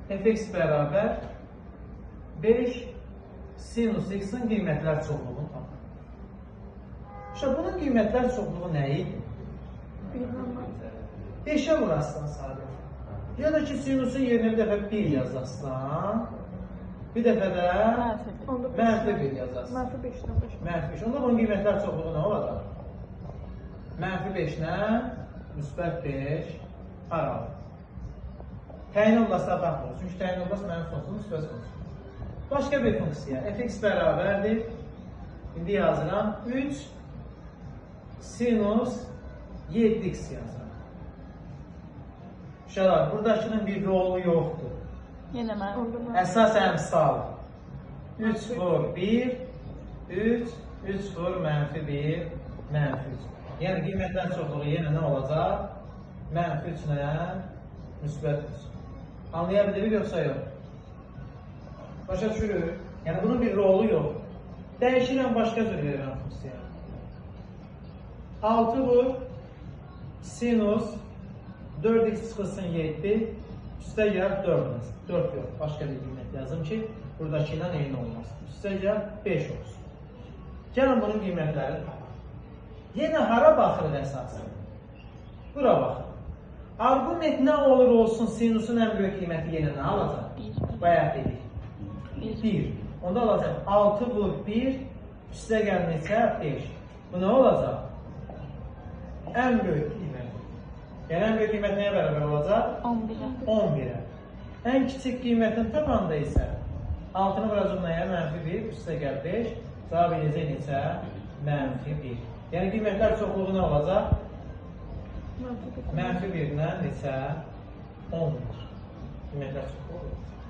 fx bərabər 5 sinus x-in qiymətlər çoxluğunu tapın. İşte bunun qiymətlər çoxluğu nə idi? 5'e vurasın sadece. Ya da ki sinusun yerine bir dəfə 1 yazarsan, bir dəfə də mənfi 1 yazarsan. Mənfi 5'dən başa. Mənfi 5. Onda bunun qiymətlər çoxluğu nə olacaq? Mənfi 5-lə müsbət 5 aralı. Təyin olması da baxmır. Çünki təyin olması mənim sonsuz müsbət sonsuz. Başqa bir funksiya. fx bərabərdir. İndi yazıram. 3 sinus 7x yazıram. Uşaqlar, buradakının bir rolu yoxdur. Yenə mən. Əsas əmsal. 3 vur 1, 3 vur mənfi 1, mənfi 3. Yəni qiymətlərin çoxluğu yenə nə olacaq? Mənfi 3 ilə müsbət 3. Anlaya bilirik yoxsa yox? Başa düşürük. Yəni bunun bir rolu yox. Dəyişirəm, başqa cür verirəm funksiya. 6 vur sinus 4x çıxılsın 7, üstə gəl 4. 4 yox, başqa bir qiymət yazım ki, buradakı ilə eyni olmasın. Üstə gəl 5 olsun. Gəlin bunun qiymətləri tapaq. Yenə hara baxırıq əsasında? Bura baxırıq. Argument nə olur olsun, sinusun ən böyük qiyməti yenə nə alacaq? 1. Bayaq dedik. 1. Onda alacaq 6 vur 1, üstə gəl neçə? 5. Bu nə olacaq? Ən böyük qiymət. Yəni ən böyük qiymət nəyə bərabər olacaq? 11'e. 11'e. Ən kiçik qiymətini tapanda isə 6-nı vuracaq nəyə? Mənfi 1, üstə gəl 5. Cavab edəcək neçə? Mənfi 1. Yəni qiymətlər çoxluğu nə olacaq? Mənfi 1-dən neçə? 10'dur. Qiymətlər çoxluğu olacaq.